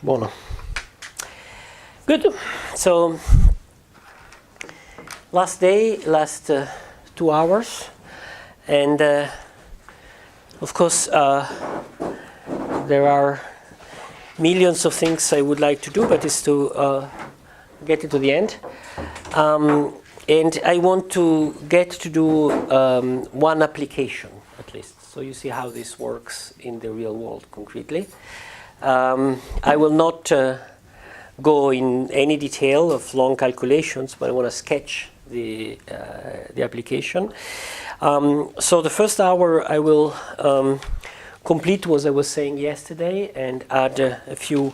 Buono. Good. So, last 2 hours, and of course, there are millions of things I would like to do, but it's to get it to the end. And I want to get to do one application at least, so you see how this works in the real world concretely. I will not go in any detail of long calculations, but I want to sketch the application. So the first hour I will complete what I was saying yesterday and add a few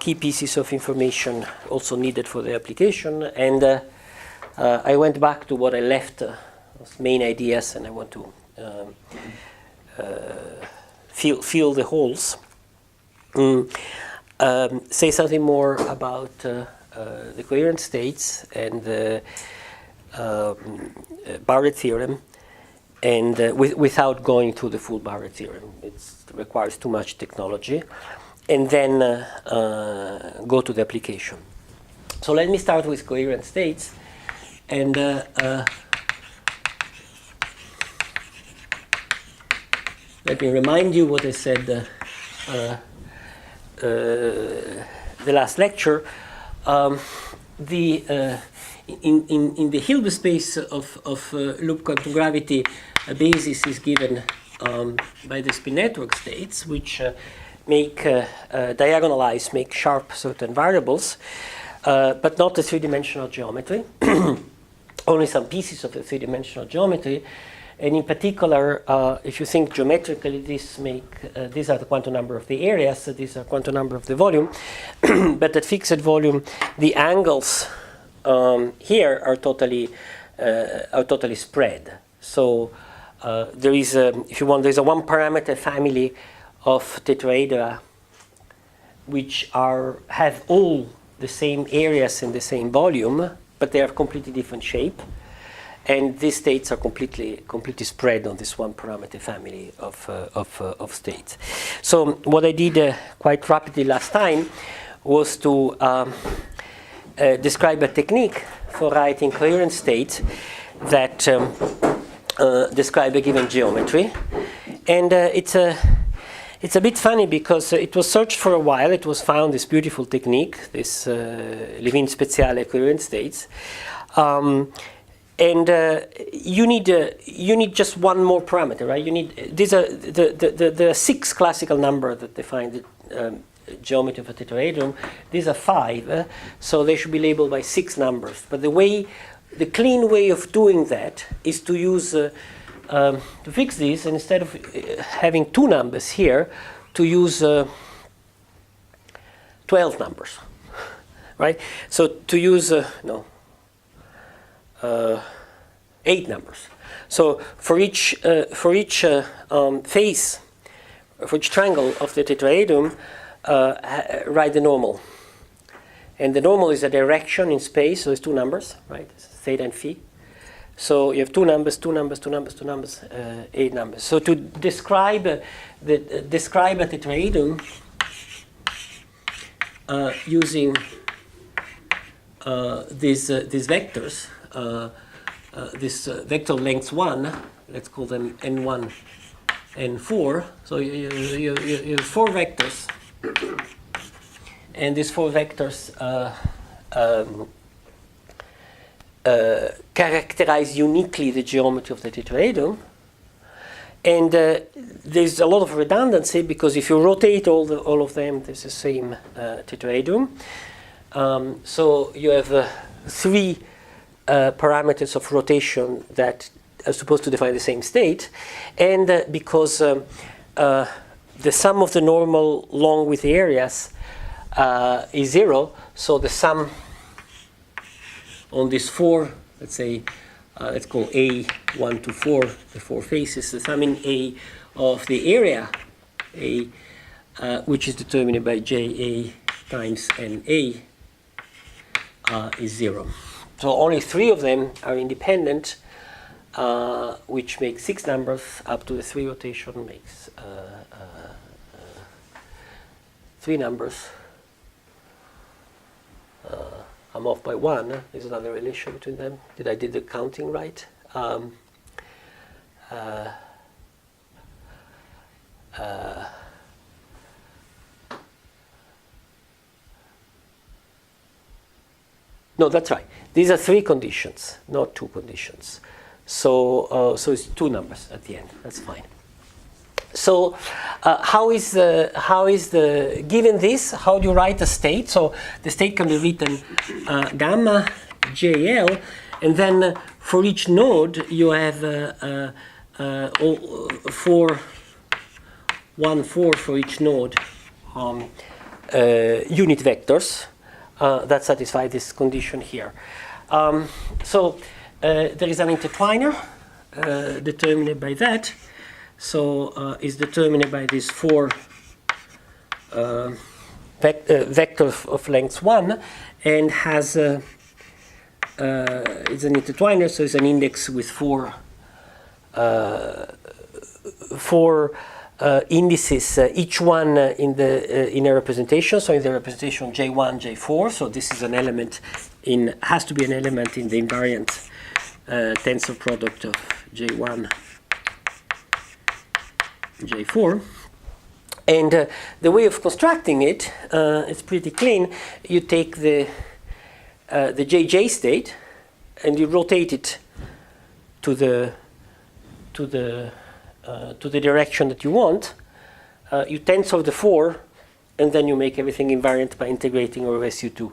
key pieces of information also needed for the application. And I went back to what I left as main ideas, and I want to fill the holes. Say something more about the coherent states and the Barrett theorem, and without going through the full Barrett theorem. It requires too much technology. And then go to the application. So let me start with coherent states. And let me remind you what I said the last lecture. In the Hilbert space of loop quantum gravity, a basis is given by the spin network states, which make diagonalize, make sharp certain variables, but not the three-dimensional geometry. Only some pieces of the three-dimensional geometry. And in particular, if you think geometrically, these are the quantum number of the areas, so these are quantum number of the volume. But at fixed volume, the angles here are totally spread. So there is, if you want, there's a one-parameter family of tetrahedra which have all the same areas and the same volume, but they are completely different shape. And these states are completely spread on this one parameter family of states. So what I did quite rapidly last time was to describe a technique for writing coherent states that describe a given geometry. And it's a bit funny because it was searched for a while. It was found, this beautiful technique, this Levin speciale coherent states. And you need just one more parameter, right? You need these are the 6 classical numbers that define the geometry of a tetrahedron. These are 5, so they should be labeled by 6 numbers. But the clean way of doing that is to use to fix these, and instead of having 2 numbers here, to use 12 numbers, right? So to use 8 numbers. So for each face, for each triangle of the tetrahedron, write the normal. And the normal is a direction in space, so it's 2 numbers, right? Theta and phi. So you have 2 numbers, 2 numbers, 2 numbers, 2 numbers, 8 numbers. So to describe a tetrahedron using these vectors. This vector length 1, let's call them n1, n4. So you have 4 vectors, and these 4 vectors characterize uniquely the geometry of the tetrahedron. And there's a lot of redundancy because if you rotate all of them, there's the same tetrahedron. So you have 3 parameters of rotation that are supposed to define the same state, and because the sum of the normal along with the areas is 0, so the sum on these 4, let's say, let's call A 1 to 4, the 4 faces, the sum in A of the area A, which is determined by JA times NA, is 0. So only 3 of them are independent, which makes 6 numbers. Up to the 3 rotation makes three numbers. I'm off by one. There's another relation between them. Did I did the counting right? No, that's right. These are three conditions, not two conditions. So it's two numbers at the end. That's fine. So how is the given this? How do you write a state? So the state can be written gamma JL, and then for each node you have 4 for each node unit vectors that satisfy this condition here. So there is an intertwiner determined by that. So is determined by these 4 vectors of length 1, and has it's an intertwiner, so it's an index with 4 indices, each one in a representation. So in the representation J1, J4. So this is an element has to be an element in the invariant tensor product of J1. J4, and the way of constructing it is pretty clean. You take the JJ state and you rotate it to the direction that you want. You tensor the 4, and then you make everything invariant by integrating over SU2.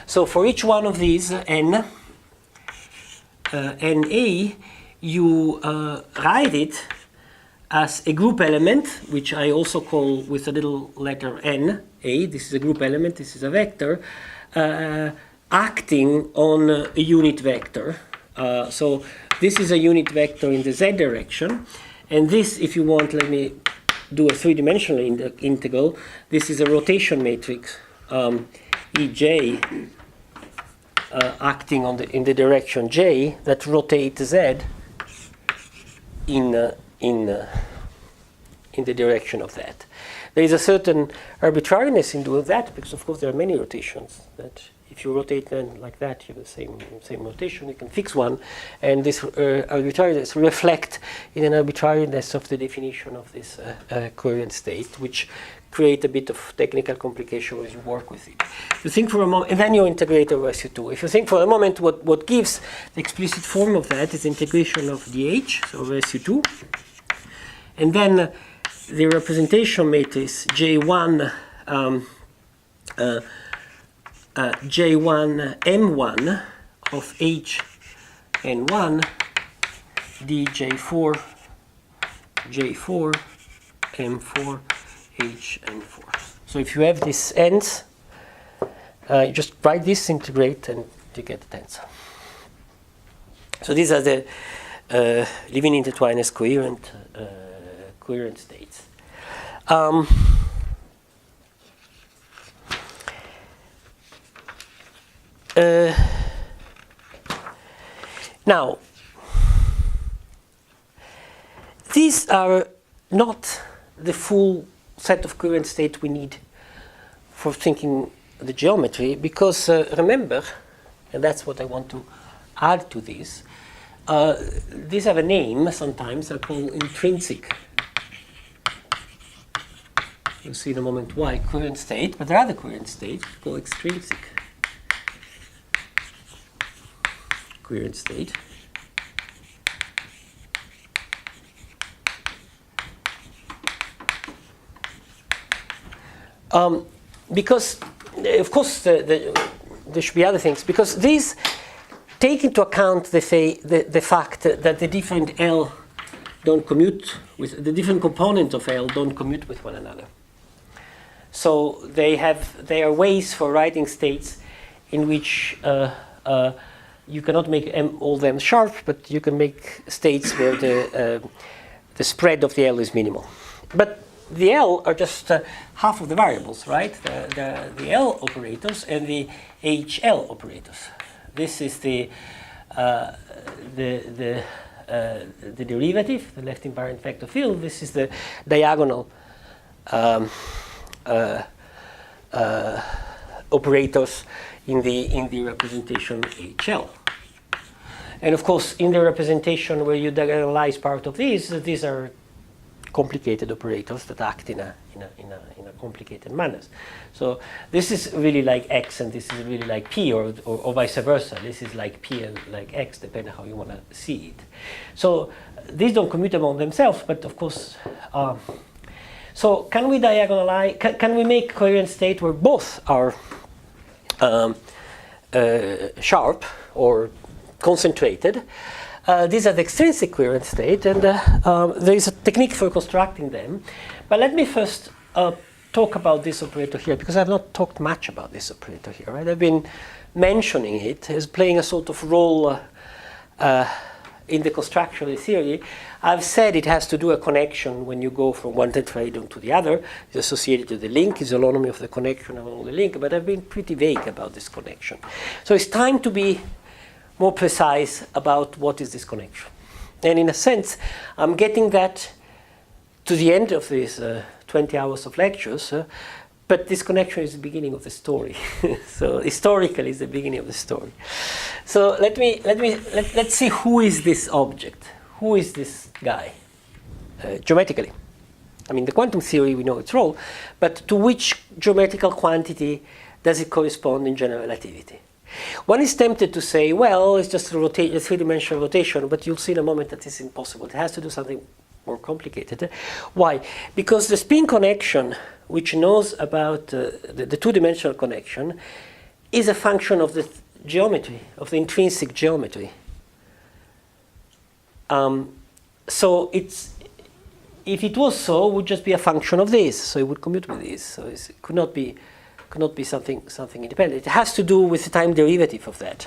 So for each one of these n, NA, you write it as a group element, which I also call with a little letter n, A. This is a group element, this is a vector, acting on a unit vector. So this is a unit vector in the z direction. And this, if you want, let me do a three-dimensional integral. This is a rotation matrix, EJ, acting in the direction j, that rotates z in the direction of that. There is a certain arbitrariness in doing that, because of course there are many rotations that if you rotate them like that, you have the same rotation. You can fix one, and this arbitrariness reflect in an arbitrariness of the definition of this coherent state, which create a bit of technical complication as you work with it. You think for a moment, and then you integrate over SU2. If you think for a moment, what gives the explicit form of that is integration of dH, so over SU2, and then the representation matrix J1 J1 M1 of H and 1 DJ4 J4 M4 H and 4. So if you have these ends, you just write this, integrate, and you get the tensor. So these are the Levin intertwiners coherent states. Now, these are not the full set of coherent states we need for thinking the geometry, because remember, and that's what I want to add to this, these have a name sometimes. They're called intrinsic. You'll see in a moment why coherent state, but there are other coherent states called extrinsic coherent state. Because, of course, there should be other things, because these take into account the fact that the different L don't commute with, the different components of L don't commute with one another. So they are ways for writing states in which you cannot make all them sharp, but you can make states where the spread of the L is minimal. But the L are just half of the variables, right? The L operators and the HL operators. This is the derivative, the left invariant vector field. This is the diagonal operators in the representation HL. And of course, in the representation where you diagonalize part of these are complicated operators that act in a complicated manner. So this is really like X, and this is really like P, or vice versa. This is like P and like X, depending how you want to see it. So these don't commute among themselves, but of course. So can we diagonalize? Can we make coherent state where both are sharp or concentrated? These are the extrinsic coherent state, and there is a technique for constructing them. But let me first talk about this operator here, because I've not talked much about this operator here. Right? I've been mentioning it as playing a sort of role in the construction of the theory. I've said it has to do a connection when you go from one tetrahedron to the other. It's associated to the link, it's holonomy of the connection along the link, but I've been pretty vague about this connection. So it's time to be more precise about what is this connection. And in a sense, I'm getting that to the end of these 20 hours of lectures, but this connection is the beginning of the story. So historically, it's the beginning of the story. So let's see who is this object. Who is this guy geometrically? I mean, the quantum theory, we know its role, but to which geometrical quantity does it correspond in general relativity? One is tempted to say, well, it's just a three-dimensional rotation, but you'll see in a moment that it's impossible. It has to do something more complicated. Why? Because the spin connection, which knows about the two-dimensional connection, is a function of the geometry, of the intrinsic geometry. So if it was so, it would just be a function of this. So it would commute with this. So it could not be something independent. It has to do with the time derivative of that.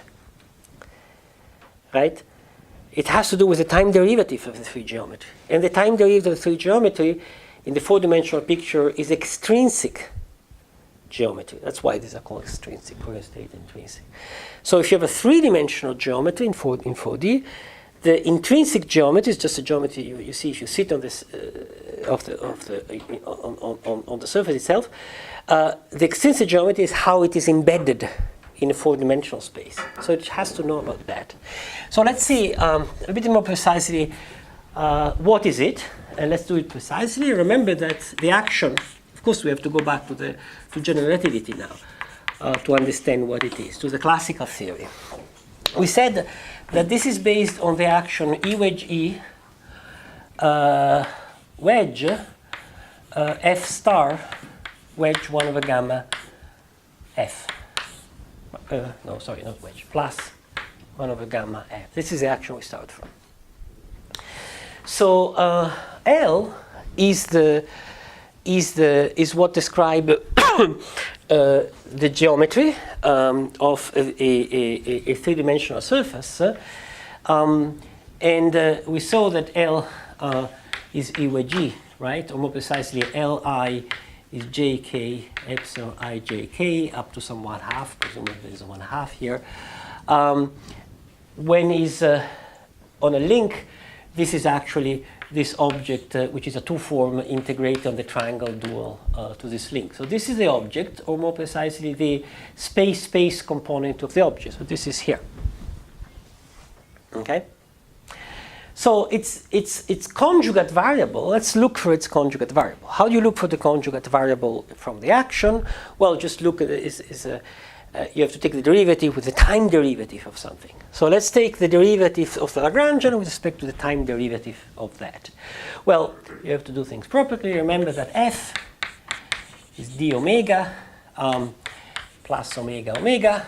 Right? It has to do with the time derivative of the three geometry. And the time derivative of the three geometry in the four-dimensional picture is extrinsic geometry. That's why these are called extrinsic, coherent state intrinsic. So if you have a three-dimensional geometry in 4D, the intrinsic geometry is just a geometry you see if you sit on this on the surface itself. The extrinsic geometry is how it is embedded in a four-dimensional space. So it has to know about that. So let's see a bit more precisely what is it, and let's do it precisely. Remember that the action, of course, we have to go back to general relativity now to understand what it is, to the classical theory. We said that this is based on the action E wedge E wedge F star wedge 1 over gamma F. No, sorry, not wedge, plus 1 over gamma F. This is the action we start from. So L is what describe the geometry of a three-dimensional surface, and we saw that L is E wedge G, right? Or more precisely, Li is jk epsilon I jk up to some 1/2, presumably there is a 1/2 here. When is on a link, this is actually this object, which is a two-form integrated on the triangle dual to this link. So this is the object, or more precisely, the space-space component of the object. So this is here. Okay. So its conjugate variable. Let's look for its conjugate variable. How do you look for the conjugate variable from the action? Well, just look at it. You have to take the derivative with the time derivative of something. So let's take the derivative of the Lagrangian with respect to the time derivative of that. Well, you have to do things properly. Remember that F is d omega plus omega omega.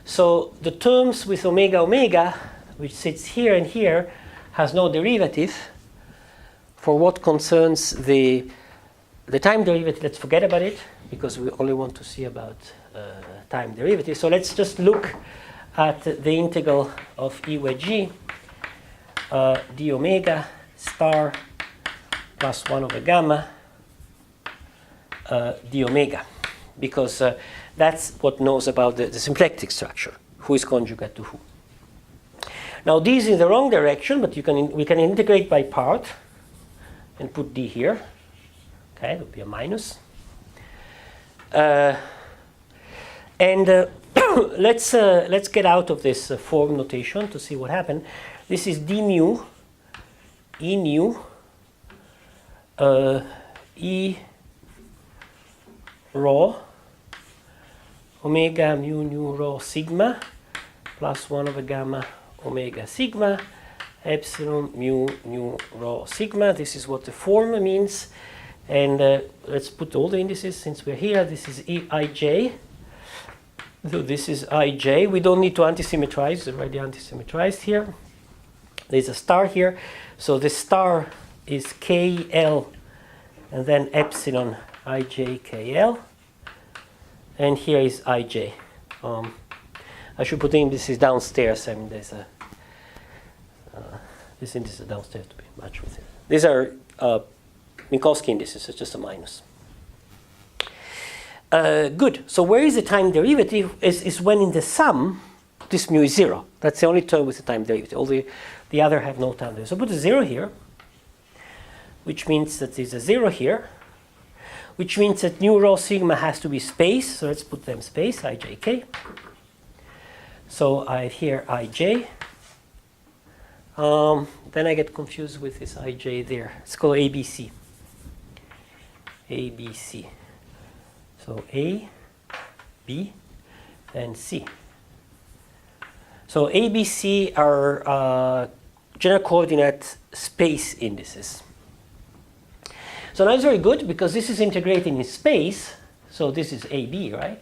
So the terms with omega omega, which sits here and here, has no derivative. For what concerns the time derivative, let's forget about it, because we only want to see about time derivative. So let's just look at the integral of E wedge G d omega star plus 1 over gamma d omega, because that's what knows about the symplectic structure, who is conjugate to who. Now d is in the wrong direction, but we can integrate by part and put d here. Okay, it would be a minus. And let's get out of this form notation to see what happened. This is d mu e nu e rho omega mu nu rho sigma plus 1 over gamma omega sigma epsilon mu nu rho sigma. This is what the form means. And let's put all the indices since we're here. This is Ij. So this is Ij. We don't need to antisymmetrize. It's already antisymmetrized here. There's a star here. So the star is KL and then epsilon Ij KL. And here is Ij. I should put the indices downstairs. I mean, there's a this indices downstairs to be matched with it. These are Minkowski indices, so it's just a minus. Good. So where is the time derivative? Is when in the sum, this mu is 0. That's the only term with the time derivative. All the other have no time derivative. So put a 0 here, which means that there's a 0 here, which means that nu rho sigma has to be space. So let's put them space, Ijk. So I have here Ij. Then I get confused with this Ij there. It's called ABC. ABC. So A, B, and C. So A, B, C are general coordinate space indices. So now it's very good because this is integrating in space. So this is AB, right?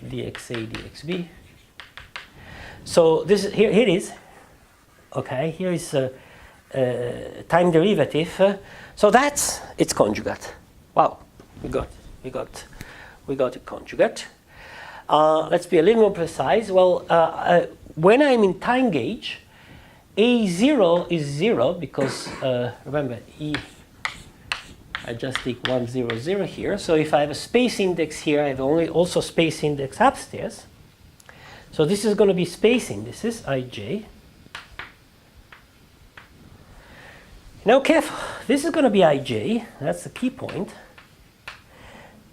dxa, dxb. So this is, here it is. Okay, here is time derivative. So that's its conjugate. Wow, we got a conjugate. Let's be a little more precise. Well, when I'm in time gauge, A0 is 0 because, remember, I just take 1, 0, 0 here. So if I have a space index here, I have also space index upstairs. So this is going to be space indices, Ij. Now careful, this is going to be Ij, that's the key point.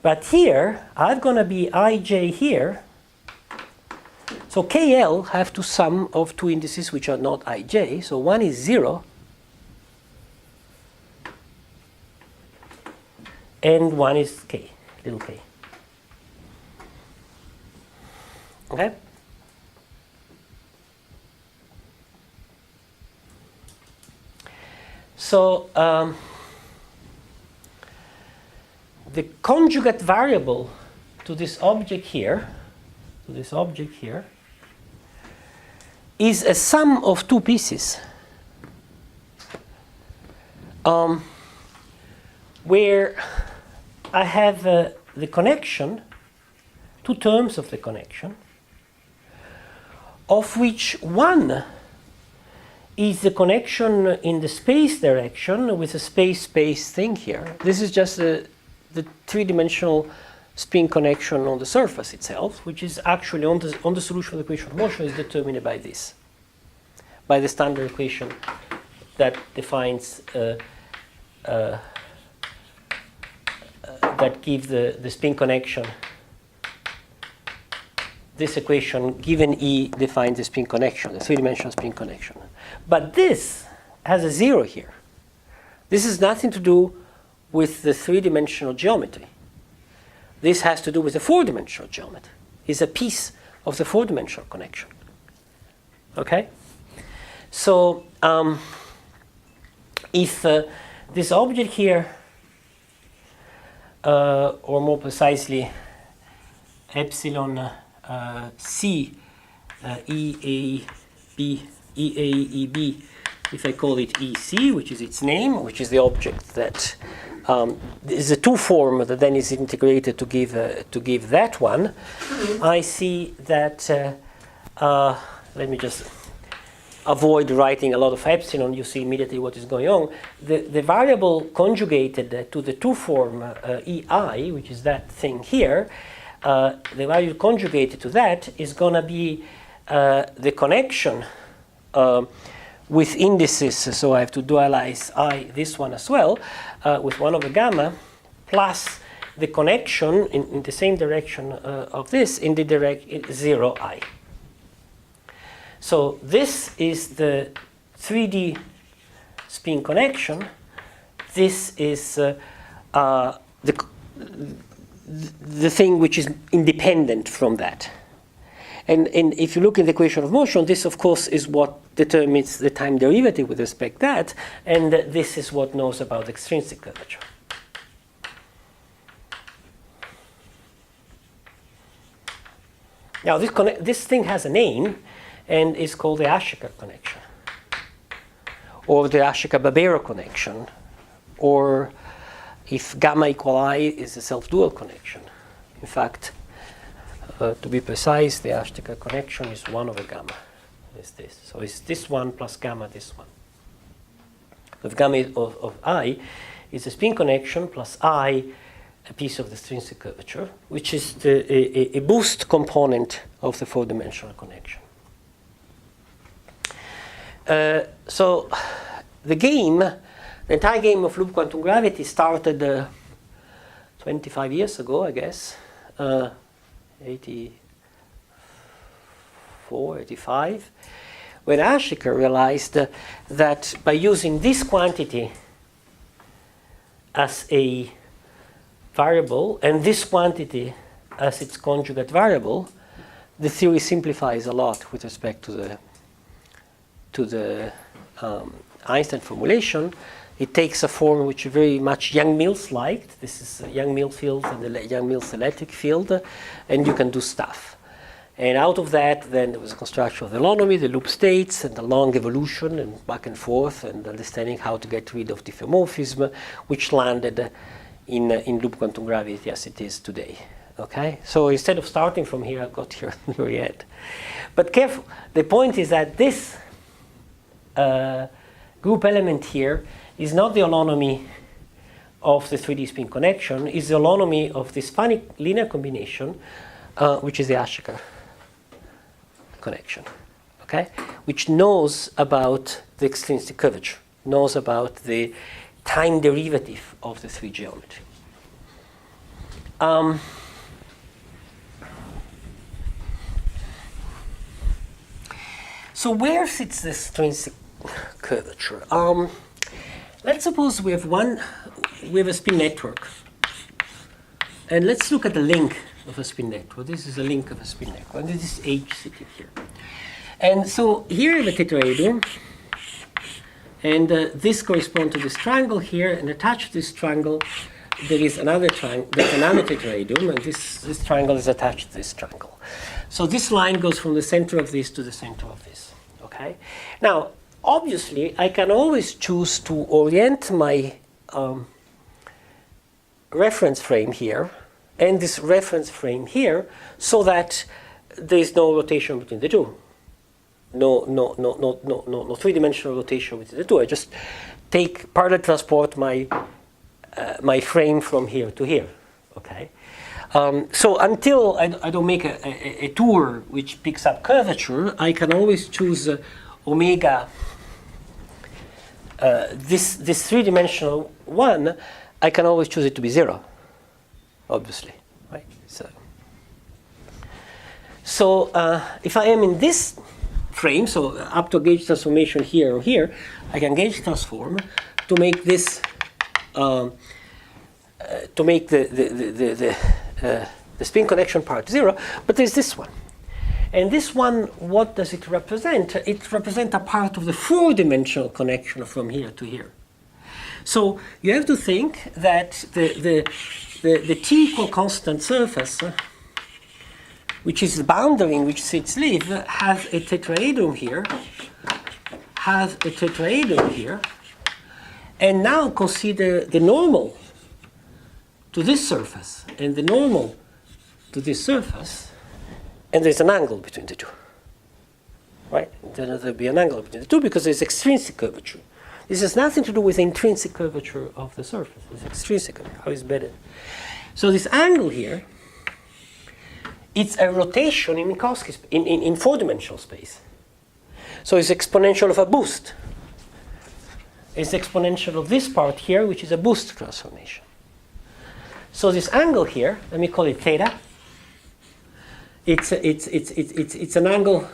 But here, I'm going to be Ij here. So KL have to sum of two indices which are not Ij. So one is 0. And one is K, little k. Okay? So the conjugate variable to this object here, is a sum of two pieces, where I have the connection, two terms of the connection, of which one is the connection in the space direction with a space-space thing here. This is just the three-dimensional spin connection on the surface itself, which is actually on the solution of the equation of motion is determined by this, by the standard equation that defines that gives the spin connection. This equation given E defines the spin connection, the three-dimensional spin connection. But this has a 0 here. This has nothing to do with the three-dimensional geometry. This has to do with the four-dimensional geometry. It's a piece of the four-dimensional connection. Okay? So if this object here, or more precisely, epsilon C EAEB, if I call it EC, which is its name, which is the object that is a two form that then is integrated to give that one. I see that. Let me just avoid writing a lot of epsilon. You see immediately what is going on. The variable conjugated to the two form EI, which is that thing here, the value conjugated to that is going to be the connection with indices. So I have to dualize I, this one as well, with 1 over gamma, plus the connection in the same direction of this in the direction 0I. So this is the 3D spin connection. This is the thing which is independent from that. And if you look in the equation of motion, this, of course, is what determines the time derivative with respect to that, and this is what knows about extrinsic curvature. Now, this thing has a name, and is called the Ashoka connection, or the Ashoka-Barbero connection, or if gamma equal I is a self-dual connection. In fact, to be precise, the Ashoka connection is 1 over gamma. Is this. So it's this one plus gamma this one. If gamma of I is a spin connection plus I, a piece of the extrinsic curvature, which is a boost component of the 4-dimensional connection. So the entire game of loop quantum gravity started 25 years ago, I guess, 84, 85, when Ashoka realized that by using this quantity as a variable and this quantity as its conjugate variable, the theory simplifies a lot with respect to the Einstein formulation. It takes a form which very much Young-Mills liked. This is Young-Mills field and the Young-Mills electric field, and you can do stuff. And out of that, then there was a construction of the holonomy, the loop states, and the long evolution, and back and forth, and understanding how to get rid of diffeomorphism, which landed in loop quantum gravity as it is today. Okay, so instead of starting from here, I got here at the very end. But careful. The point is that this group element here is not the holonomy of the 3D spin connection, is the holonomy of this funny linear combination, which is the Ashoka connection, okay? Which knows about the extrinsic curvature, knows about the time derivative of the 3 geometry. So where sits the extrinsic curvature? Let's suppose we have a spin network, and let's look at the link of a spin network. This is a link of a spin network, and this is H sitting here. And so here I have a tetrahedron, and this corresponds to this triangle here, and attached to this triangle there is another triangle, there's another tetrahedron, and this triangle is attached to this triangle. So this line goes from the center of this to the center of this. Okay. Now, obviously, I can always choose to orient my reference frame here and this reference frame here so that there is no rotation between the two. No 3-dimensional rotation between the two. I just parallel transport my frame from here to here. Okay. So until I don't make a tour which picks up curvature, I can always choose omega. This 3-dimensional one, I can always choose it to be 0, obviously, right? So if I am in this frame, so up to a gauge transformation here or here, I can gauge transform to make this to make the spin connection part 0, but there's this one. And this one, what does it represent? It represents a part of the 4-dimensional connection from here to here. So you have to think that the t equal constant surface, which is the boundary in which sits live, has a tetrahedron here, and now consider the normal to this surface and the normal to this surface, and there's an angle between the two, right? Then there'll be an angle between the two because there's extrinsic curvature. This has nothing to do with the intrinsic curvature of the surface. It's extrinsic curvature. How is better? So this angle here, it's a rotation in Minkowski in 4-dimensional space. So it's exponential of a boost. It's exponential of this part here, which is a boost transformation. So this angle here, let me call it theta. It's an angle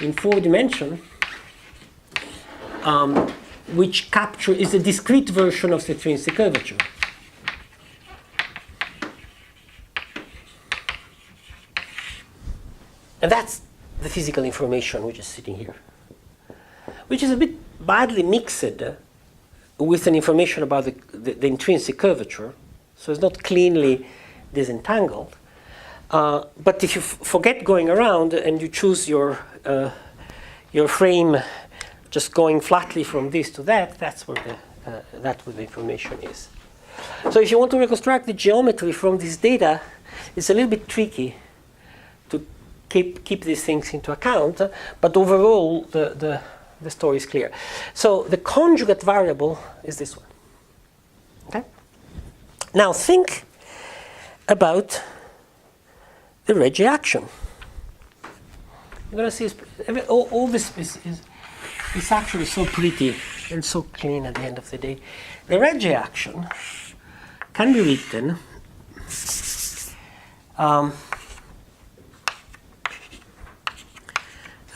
in 4 dimensions, which is a discrete version of the extrinsic curvature. And that's the physical information which is sitting here, which is a bit badly mixed with an information about the intrinsic curvature, so it's not cleanly disentangled. But if you forget going around and you choose your frame just going flatly from this to that, that's where the information is. So if you want to reconstruct the geometry from this data, it's a little bit tricky to keep these things into account, but overall the story is clear. So the conjugate variable is this one. Okay? Now think about the Regge action. You're going to see all this is actually so pretty and so clean at the end of the day. The Regge action can be written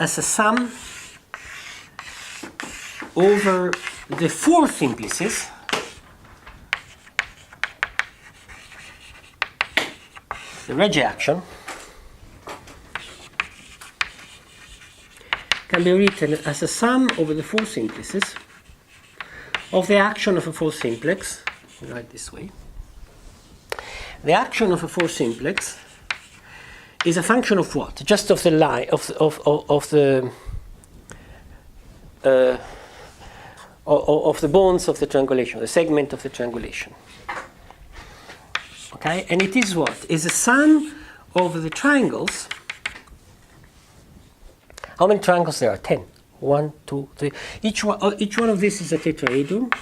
as a sum over the 4 simplices the Regge action can be written as a sum over the 4 simplices of the action of a 4 simplex. Write this way. The action of a 4 simplex is a function of what? Just of the line of the bones of the triangulation, the segment of the triangulation. Okay, and it is what? Is a sum over the triangles. How many triangles there are? 10. 1, 2, 3. Each one of these is a tetrahedron.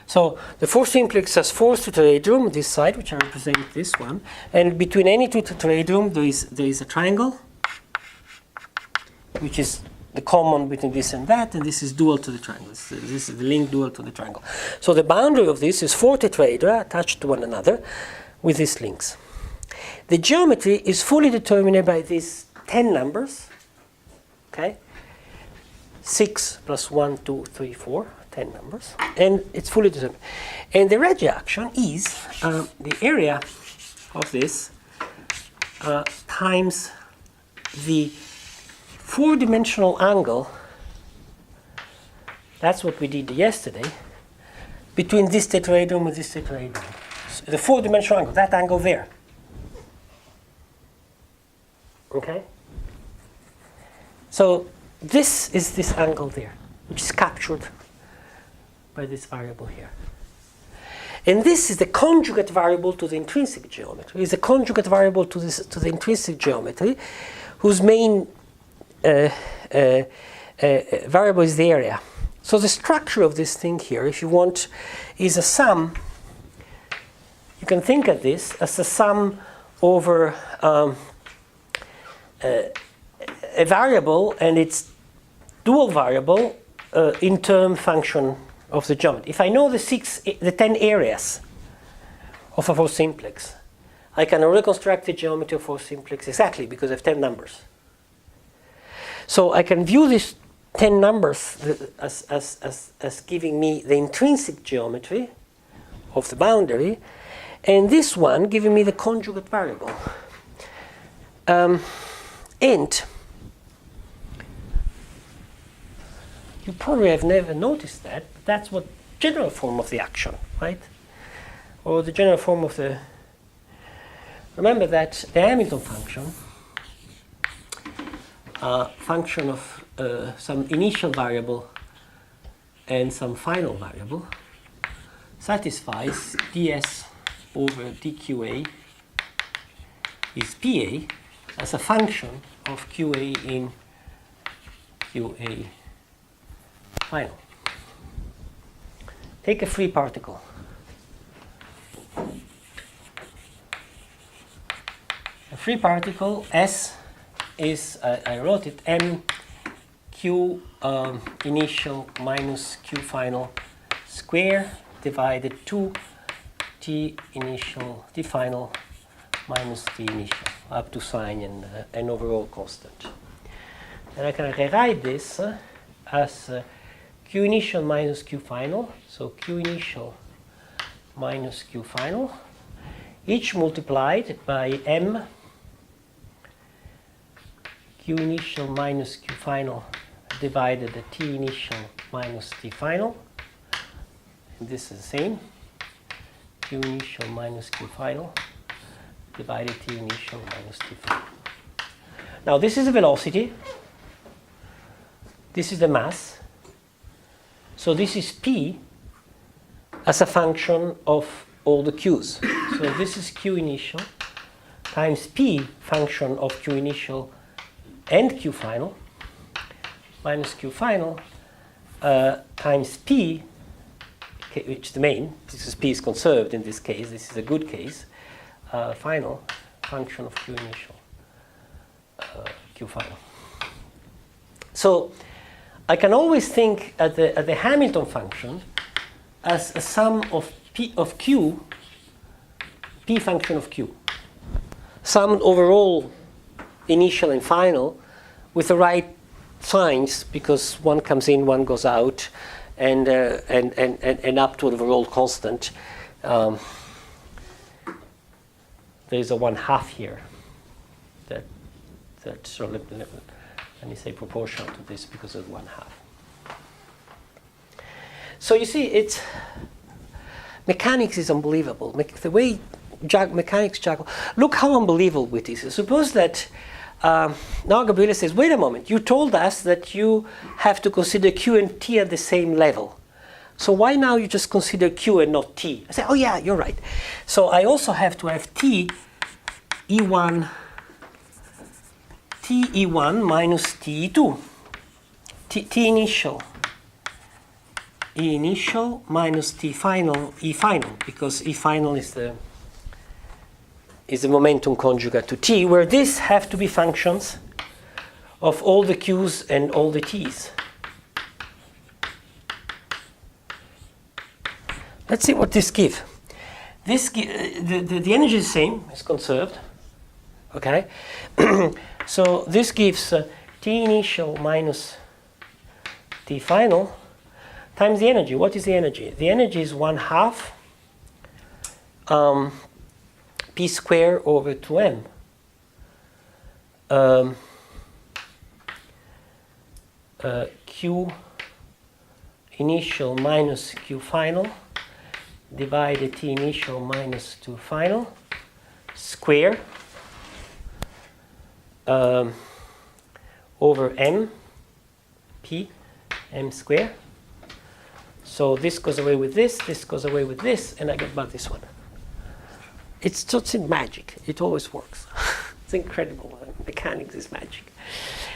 So the 4 simplex has 4 tetrahedron, this side, which I represent this one, and between any 2 tetrahedron there is a triangle, which is the common between this and that, and this is dual to the triangle. This is the link dual to the triangle. So the boundary of this is 4 tetrahedra attached to one another with these links. The geometry is fully determined by these 10 numbers. Okay, 6 plus 1, 2, 3, 4. 10 numbers, and it's fully determined. And the Regge action is the area of this times the 4-dimensional angle. That's what we did yesterday between this tetrahedron and this tetrahedron. So the 4-dimensional angle, that angle there. Okay? So this is this angle there, which is captured by this variable here. And this is the conjugate variable to the intrinsic geometry. It's a conjugate variable to the intrinsic geometry, whose main variable is the area. So the structure of this thing here, if you want, is a sum. You can think of this as a sum over a variable and its dual variable in term function of the geometry. If I know the 10 areas of a 4 simplex, I can reconstruct the geometry of 4 simplex exactly because I have 10 numbers. So I can view these 10 numbers as giving me the intrinsic geometry of the boundary, and this one giving me the conjugate variable. And you probably have never noticed that, but that's what general form of the action, right? Or the general form of the... Remember that the Hamilton function, function of some initial variable and some final variable, satisfies ds over dqa is pa as a function of qa in qa final. Take a free particle. A free particle S is, I wrote it, m Q initial minus Q final square divided 2 T initial, T final minus T initial, up to sign and an overall constant. And I can rewrite this as Q initial minus Q final, so Q initial minus Q final, each multiplied by M Q initial minus Q final divided the T initial minus T final. And this is the same. Q initial minus Q final divided T initial minus T final. Now this is the velocity. This is the mass. So this is P as a function of all the Q's. So this is Q initial times P function of Q initial and Q final minus Q final times P, which is the main, because P is conserved in this case, this is a good case, final function of Q initial, Q final. So I can always think at the Hamilton function as a sum of P of Q, P function of Q, summed overall initial and final with the right signs, because one comes in, one goes out, and up to the overall constant. There is a 1/2 here. That so let me say proportional to this because of 1/2. So you see, it's mechanics is unbelievable. The way mechanics juggle. Look how unbelievable it is. Suppose that now Gabriele says, wait a moment, you told us that you have to consider Q and T at the same level. So why now you just consider Q and not T? I say, oh yeah, you're right. So I also have to have T E1 minus T E2. T initial E initial minus T final E final, because E final is the momentum conjugate to T, where these have to be functions of all the Q's and all the T's. Let's see what this gives. The energy is the same, it's conserved. Okay? So this gives T initial minus T final times the energy. What is the energy? The energy is 1/2 P square over 2M. Q initial minus Q final divided T initial minus 2 final square over M P M square. So this goes away with this goes away with this, and I get back this one. It's just magic. It always works. It's incredible. Mechanics is magic.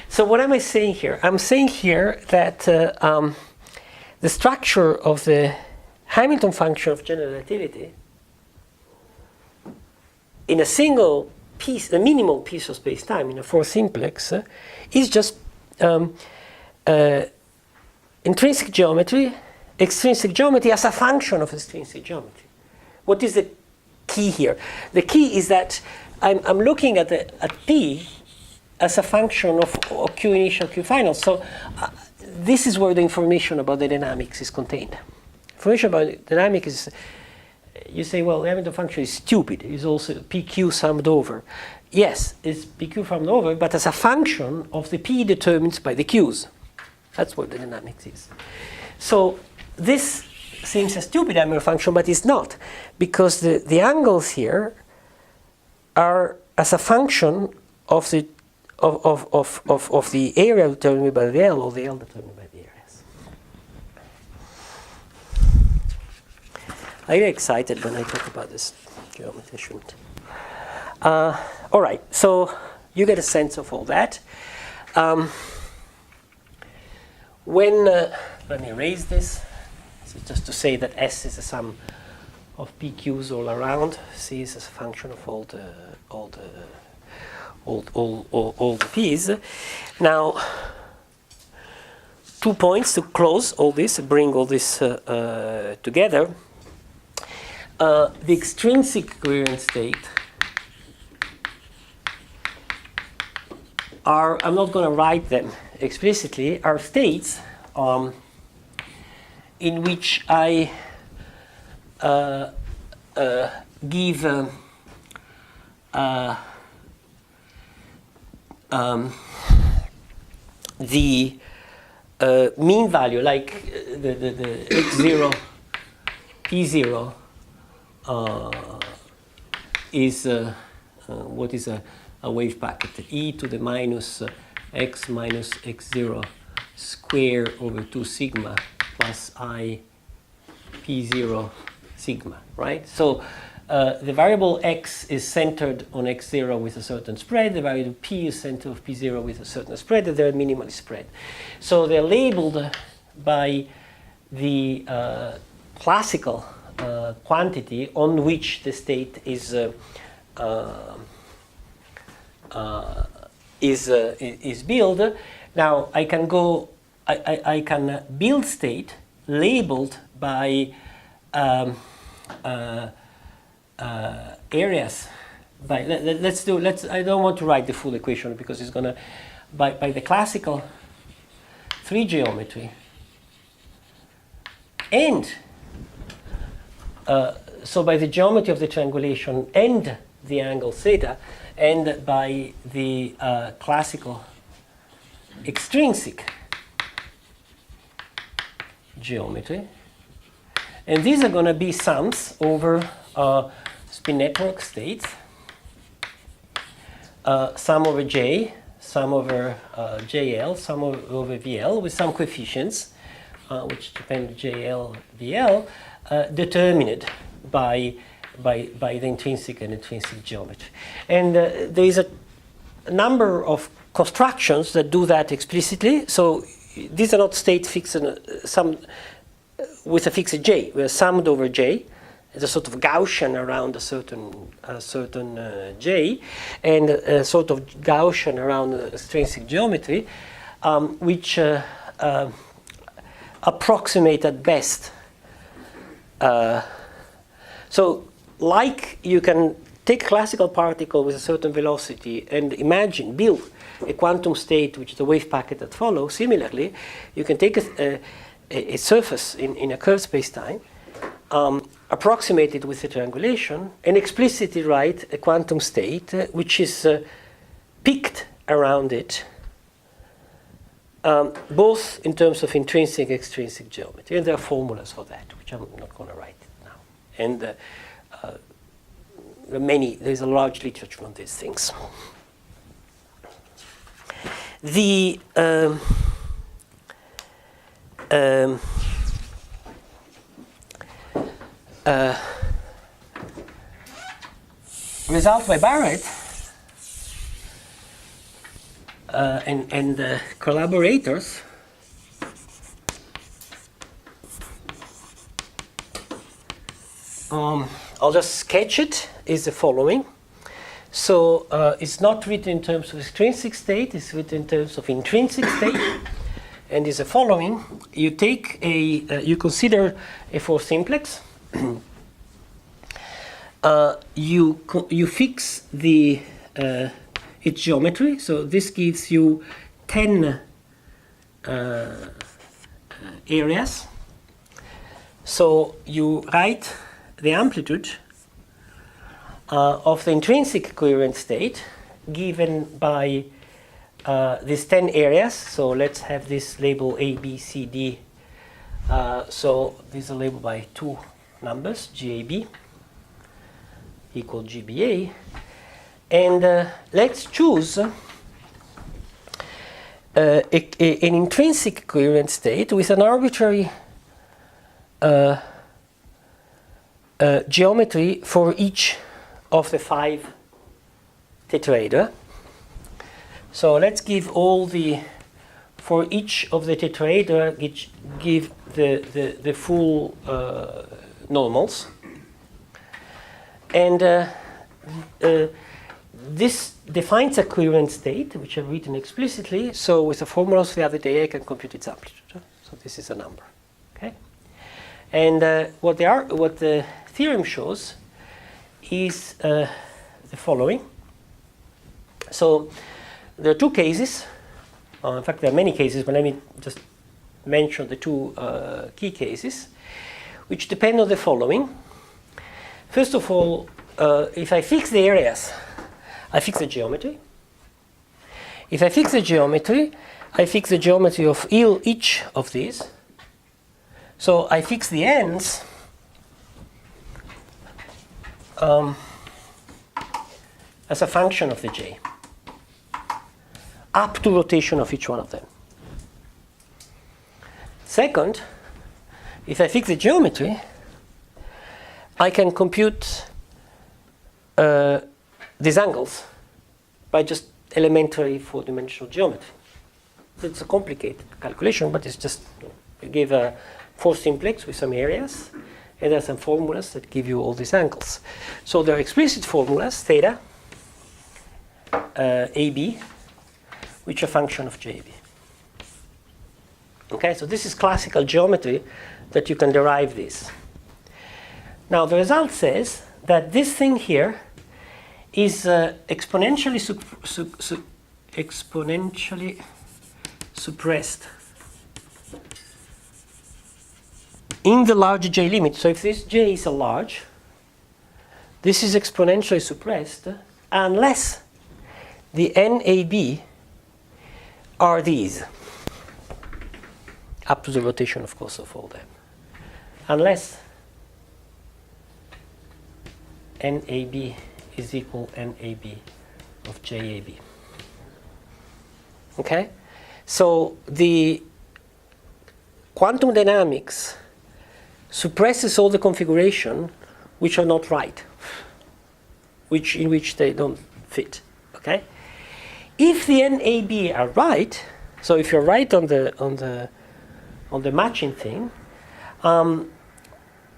So what am I saying here? I'm saying here that the structure of the Hamilton function of general relativity in a single piece, a minimal piece of space-time, in a four-simplex, is just intrinsic geometry, extrinsic geometry as a function of extrinsic geometry. What is the key here? The key is that I'm looking at P as a function of Q initial, Q final. So this is where the information about the dynamics is contained. Information about dynamics is, you say, well, the Hamilton function is stupid. It's also PQ summed over. Yes, it's PQ summed over, but as a function of the P determined by the Q's. That's what the dynamics is. So this seems a stupid Hamilton function, but it's not, because the angles here are as a function of the area determined by the L, or the L determined by the areas. I get excited when I talk about this geometry, shouldn't. All right, so you get a sense of all that. Let me erase this. So just to say that S is a sum of PQs all around. C is a function of all the P's. Now, 2 points to close all this, bring all this together. The extrinsic coherent state are, I'm not going to write them explicitly, are states in which I give the mean value, like the x0, p0 is what is a wave packet, e to the minus x minus x0 square over 2 sigma plus I p0 sigma, right? So the variable x is centered on x0 with a certain spread. The variable p is centered on p0 with a certain spread, and they're minimally spread. So they're labeled by the classical quantity on which the state is built. Now I can go. I can build state labeled by areas. Let's. I don't want to write the full equation because it's gonna by the classical 3 geometry and so by the geometry of the triangulation and the angle theta, and by the classical extrinsic geometry. And these are going to be sums over spin network states, sum over J, sum over JL, sum over VL with some coefficients, which depend JL, VL, determined by the intrinsic and intrinsic geometry. And there is a number of constructions that do that explicitly. So these are not state fixed, sum with a fixed J. We're summed over J. It's a sort of Gaussian around a certain J, and a sort of Gaussian around extrinsic geometry, which approximate at best. So, like you can take a classical particle with a certain velocity and build a quantum state, which is a wave packet that follows. Similarly, you can take a surface in a curved space-time, approximate it with a triangulation, and explicitly write a quantum state which is picked around it, both in terms of intrinsic and extrinsic geometry. And there are formulas for that, which I'm not going to write now. And there's a large literature on these things. The result by Barrett and collaborators I'll just sketch it, is the following. So it's not written in terms of extrinsic state, it's written in terms of intrinsic state, and is the following. You take you consider a four simplex. You fix the its geometry. So this gives you 10 areas. So you write the amplitude of the intrinsic coherent state given by these 10 areas. So let's have this label A, B, C, D. So these are labeled by two numbers, GAB equal GBA. And let's choose an intrinsic coherent state with an arbitrary geometry for each of the 5 tetrahedra. So let's give all for each of the tetrahedra, give the full normals. And this defines a coherent state, which I've written explicitly. So with the formulas the other day, I can compute its amplitude. So this is a number. Okay. And what the theorem shows is the following. So there are two cases. In fact, there are many cases, but let me just mention the two key cases, which depend on the following. First of all, if I fix the areas, I fix the geometry. If I fix the geometry, I fix the geometry of each of these. So I fix the ends as a function of the j, up to rotation of each one of them. Second, if I fix the geometry, I can compute these angles by just elementary four-dimensional geometry. It's a complicated calculation, but it's just you give a four simplex with some areas, and there are some formulas that give you all these angles. So there are explicit formulas, theta, AB, which are a function of JB. Okay, so this is classical geometry that you can derive this. Now the result says that this thing here is exponentially suppressed in the large j limit. So if this j is a large, this is exponentially suppressed unless the NAB are these, up to the rotation, of course, of all them. Unless NAB is equal NAB of JAB. Okay? So the quantum dynamics suppresses all the configuration which are not right, in which they don't fit. Okay? If the NAB are right, so if you're right on the matching thing,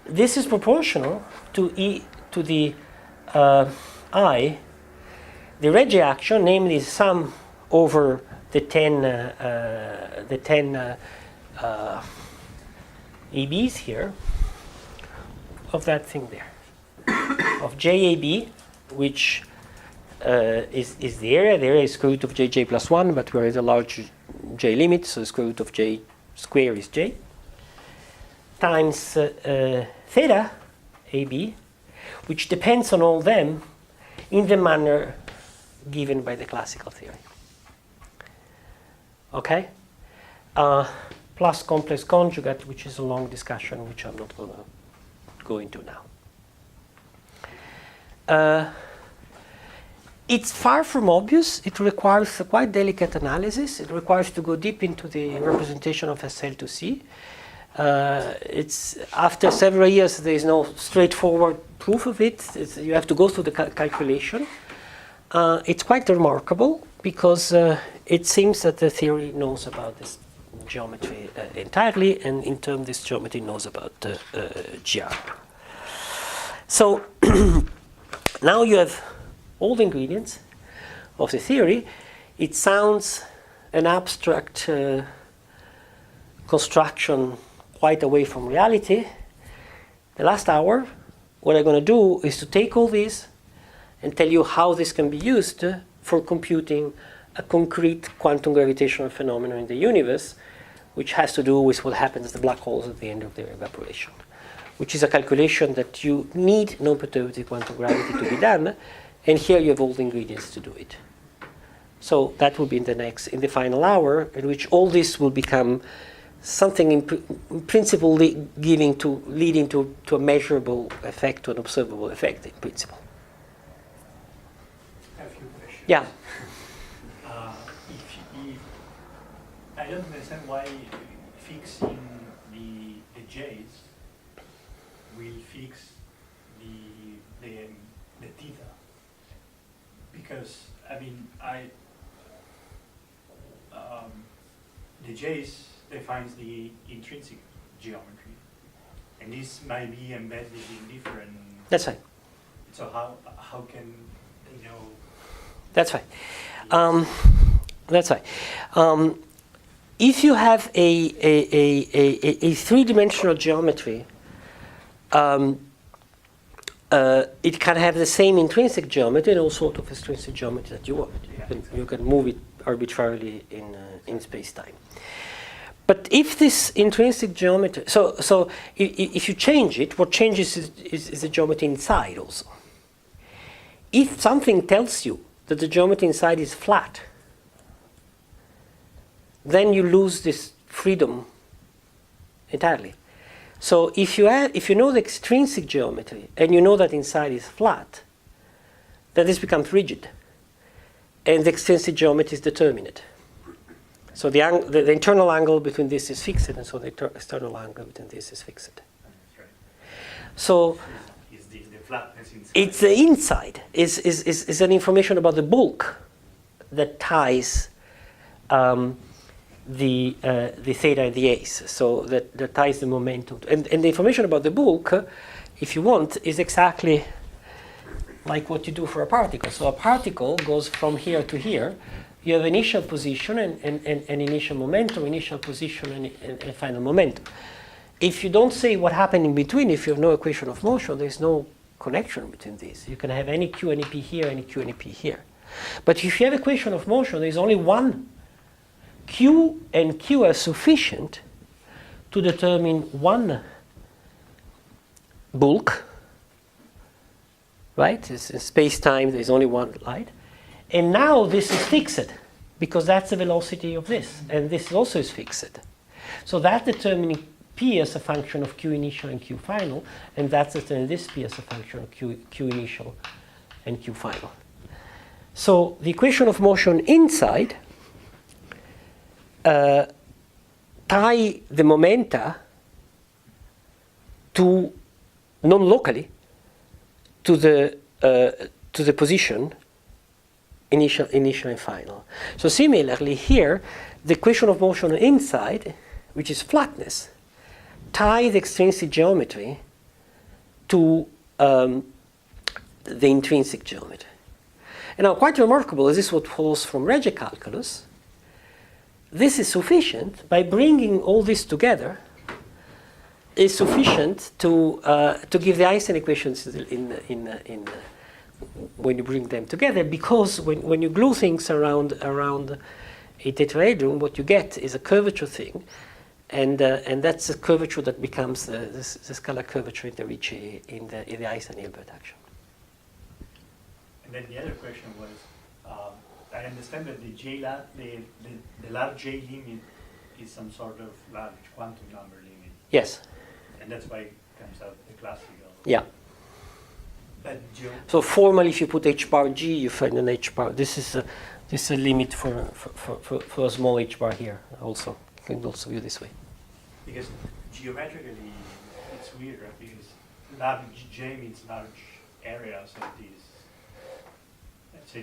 this is proportional to the I, the Regge action, namely sum over the 10 ABs here of that thing there, of JAB, which is the area. The area is square root of JJ plus 1, but we're at a large J limit, so the square root of J square is J, times theta AB, which depends on all them in the manner given by the classical theory. Okay? Plus complex conjugate, which is a long discussion, which I'm not going to go into now. It's far from obvious. It requires a quite delicate analysis. It requires to go deep into the representation of SL2C. It's after several years, there is no straightforward proof of it. You have to go through the calculation. It's quite remarkable because it seems that the theory knows about this geometry entirely, and in turn, this geometry knows about GR. So now you have all the ingredients of the theory. It sounds an abstract construction quite away from reality. The last hour, what I'm going to do is to take all this and tell you how this can be used for computing a concrete quantum gravitational phenomenon in the universe, which has to do with what happens to the black holes at the end of their evaporation, which is a calculation that you need non-perturbative quantum gravity to be done, and here you have all the ingredients to do it. So that will be in the final hour, in which all this will become something in principle leading to a measurable effect, to an observable effect in principle. I have a few questions. Yeah. If I don't understand why fixing the J's will fix the theta, because I mean the J's defines the intrinsic geometry, and this might be embedded in different. That's right. So how can That's right. That's right. If you have a three-dimensional geometry, it can have the same intrinsic geometry and all sort of extrinsic geometry that you want. You can move it arbitrarily in space-time. But if this intrinsic geometry, so if you change it, what changes is the geometry inside also. If something tells you that the geometry inside is flat, then you lose this freedom entirely. So if you know the extrinsic geometry and you know that inside is flat, then this becomes rigid, and the extrinsic geometry is determinate. So the internal angle between this is fixed, and so the external angle between this is fixed. So is the flatness inside? it's the inside is an information about the bulk that ties the theta and the ace. So that ties the momentum. And the information about the bulk, if you want, is exactly like what you do for a particle. So a particle goes from here to here. You have initial position and initial momentum, initial position and final momentum. If you don't say what happened in between, if you have no equation of motion, there's no connection between these. You can have any q, any p here, any q, any p here. But if you have equation of motion, there's only one. Q and Q are sufficient to determine one bulk, right? In space-time, there's only one light. And now this is fixed, because that's the velocity of this, and this also is fixed. So that's determining P as a function of Q initial and Q final, and that's determining this P as a function of Q initial and Q final. So the equation of motion inside tie the momenta to non-locally to the position initial and final. So similarly here, the equation of motion inside, which is flatness, tie the extrinsic geometry to the intrinsic geometry. And now, quite remarkable, this is what follows from Regge calculus. This is sufficient, by bringing all this together, is sufficient to give the Einstein equations when you bring them together, because when you glue things around a tetrahedron, what you get is a curvature thing, and that's a curvature that becomes the scalar curvature in the Ricci in the Einstein-Hilbert action. And then the other question was, I understand that the large J limit is some sort of large quantum number limit. Yes. And that's why it comes out the classical. Yeah. But so formally, if you put h bar g, you find an h bar. This is a limit for a small h bar here. Also, you can also view this way. Because geometrically, it's weird, right? Because large J means large areas of these. So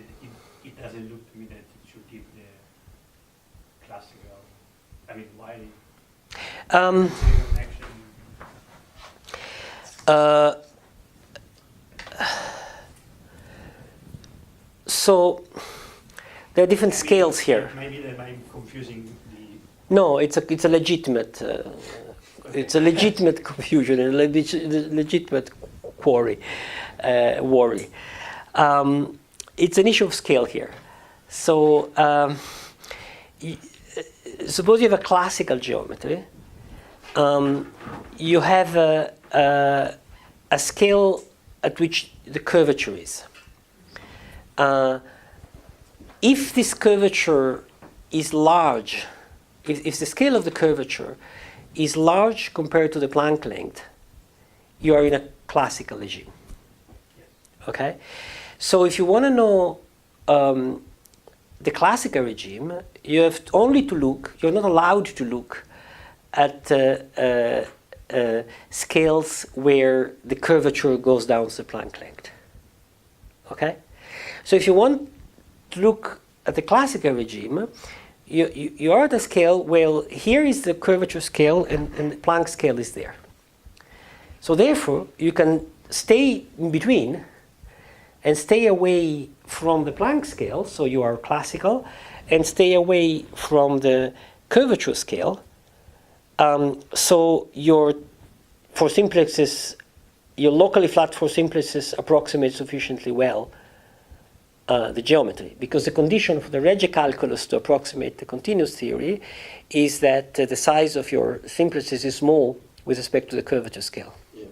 it doesn't look to me that it should give the classical. I mean, why? So there are different scales here. Maybe I'm confusing the. No, it's a legitimate. It's a legitimate confusion and a legitimate worry. It's an issue of scale here. So suppose you have a classical geometry. You have a scale at which the curvature is. If this curvature is large, if the scale of the curvature is large compared to the Planck length, you are in a classical regime. Okay? So if you want to know the classical regime, you have only to look, you're not allowed to look at scales where the curvature goes down to the Planck length. Okay? So if you want to look at the classical regime, you are at a scale, well, here is the curvature scale and the Planck scale is there. So therefore, you can stay in between and stay away from the Planck scale, so you are classical, and stay away from the curvature scale. So your for simplexes, your locally flat for simplexes approximate sufficiently well the geometry, because the condition for the Regge calculus to approximate the continuous theory is that the size of your simplexes is small with respect to the curvature scale. Yeah.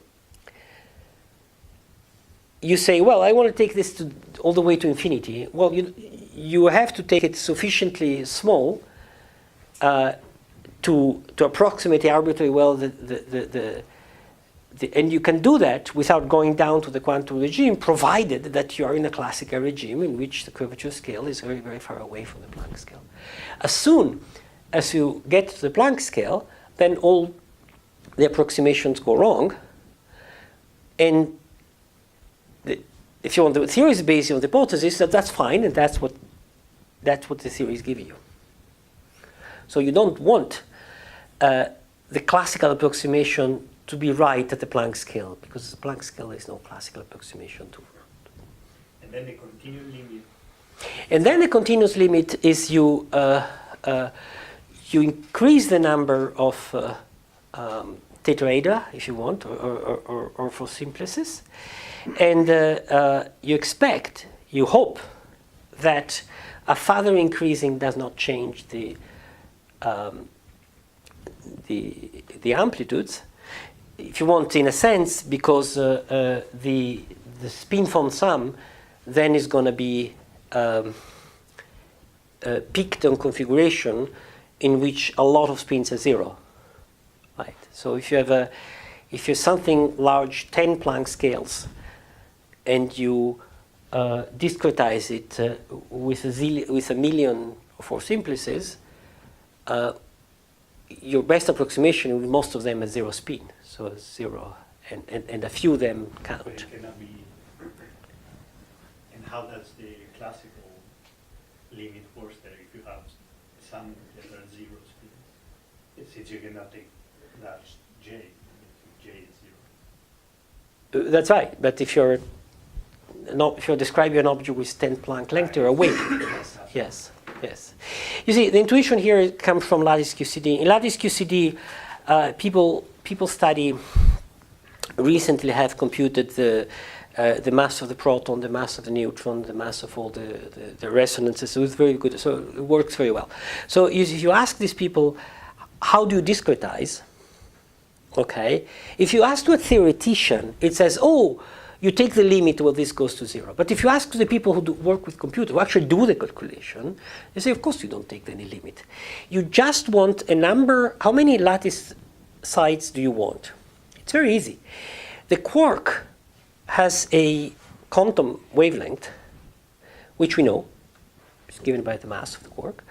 You say, well, I want to take this all the way to infinity. Well, you have to take it sufficiently small to approximate arbitrarily well and you can do that without going down to the quantum regime, provided that you are in a classical regime in which the curvature scale is very, very far away from the Planck scale. As soon as you get to the Planck scale, then all the approximations go wrong. And if you want, the theory is based on the hypothesis, that's fine, and that's what the theory is giving you. So you don't want the classical approximation to be right at the Planck scale, because the Planck scale is no classical approximation to. And then the continuous limit. And then the continuous limit is you increase the number of tetrahedra, if you want, or for simplices, and you hope that a further increasing does not change the amplitudes, if you want, in a sense, because the spin form sum then is going to be picked on configuration in which a lot of spins are zero, right? So if you have something large, 10 Planck scales, and you discretize it with a million for simplices, your best approximation with most of them is zero spin, so zero, and a few of them count. But it cannot be. And how does the classical limit work there if you have some that are zero spins? Since you cannot take large J, J is zero. That's right, but if you're describing an object with 10 Planck length, you're awake. Yes. Yes. You see, the intuition here comes from lattice QCD. In lattice QCD, people study recently have computed the mass of the proton, the mass of the neutron, the mass of all the resonances. So it's very good. So it works very well. So if you ask these people, how do you discretize? Okay. If you ask to a theoretician, it says, oh, you take the limit where this goes to zero. But if you ask the people who work with computers, who actually do the calculation, they say, of course you don't take any limit. You just want a number. How many lattice sites do you want? It's very easy. The quark has a quantum wavelength, which we know. It's given by the mass of the quark.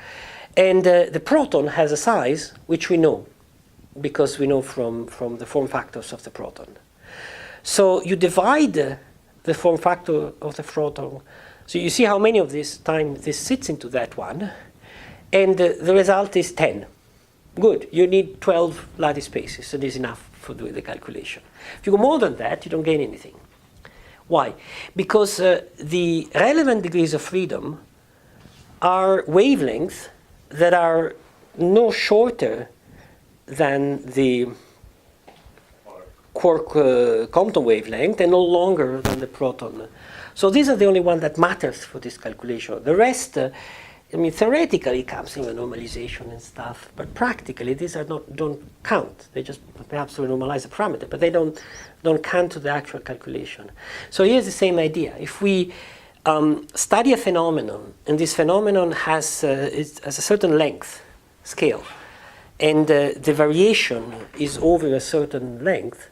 And the proton has a size, which we know, because we know from the form factors of the proton. So you divide the form factor of the proton. So you see how many of this time this sits into that one. And the result is 10. Good. You need 12 lattice spaces, so this is enough for doing the calculation. If you go more than that, you don't gain anything. Why? Because the relevant degrees of freedom are wavelengths that are no shorter than the quark quantum wavelength and no longer than the proton. So these are the only one that matters for this calculation. The rest, theoretically it comes in a normalization and stuff, but practically these don't count. They just perhaps normalize a parameter, but they don't count to the actual calculation. So here's the same idea. If we study a phenomenon, and this phenomenon has a certain length scale, and the variation is over a certain length,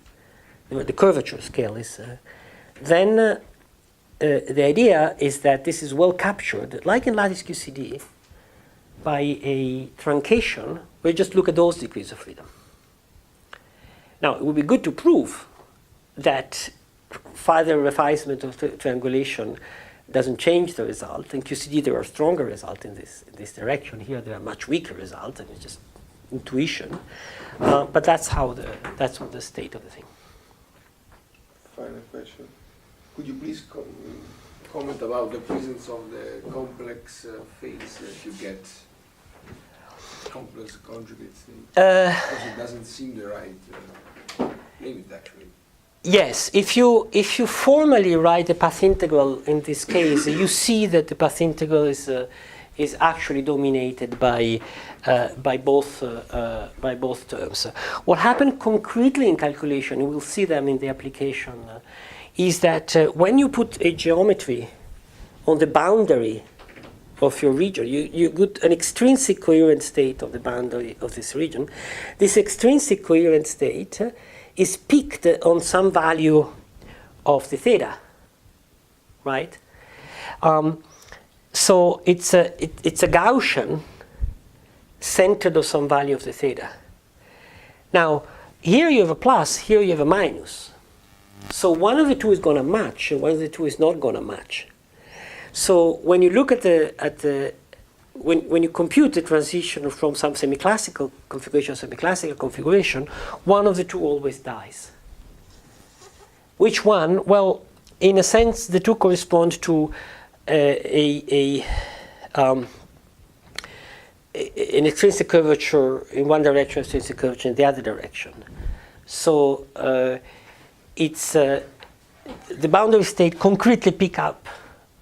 the curvature scale is, then the idea is that this is well captured, like in lattice QCD, by a truncation where you just look at those degrees of freedom. Now, it would be good to prove that further refinement of triangulation doesn't change the result. In QCD, there are stronger results in this direction. Here, there are much weaker results, and it's just intuition. But that's the state of the thing. Final question. Could you please comment about the presence of the complex phase if you get complex conjugate state? Because it doesn't seem the right limit actually. Yes, if you formally write the path integral in this case, you see that the path integral is actually dominated by both terms. What happened concretely in calculation, you will see them in the application, is that when you put a geometry on the boundary of your region, you get an extrinsic coherent state of the boundary of this region. This extrinsic coherent state is picked on some value of the theta, right? So it's a Gaussian centered on some value of the theta. Now, here you have a plus, here you have a minus. So one of the two is going to match, and one of the two is not going to match. So when you look when you compute the transition from some semi-classical configuration, one of the two always dies. Which one? Well, in a sense, the two correspond to an extrinsic curvature in one direction, extrinsic curvature in the other direction. So it's the boundary state concretely pick up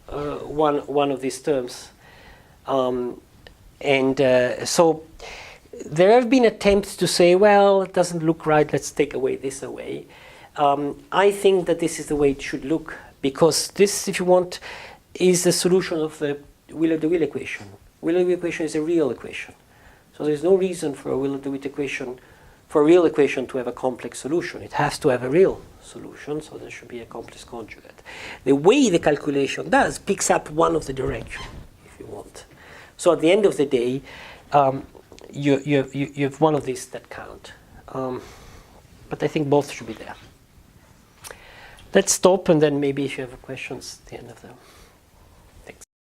one of these terms. So there have been attempts to say, well, it doesn't look right, let's take away this away. I think that this is the way it should look, because this, if you want, is the solution of the Wheeler-DeWitt equation. Wheeler-DeWitt equation is a real equation. So there's no reason for a Wheeler-DeWitt equation, for a real equation to have a complex solution. It has to have a real solution, so there should be a complex conjugate. The way the calculation does picks up one of the direction, if you want. So at the end of the day, you have one of these that count. But I think both should be there. Let's stop, and then maybe if you have questions at the end of them.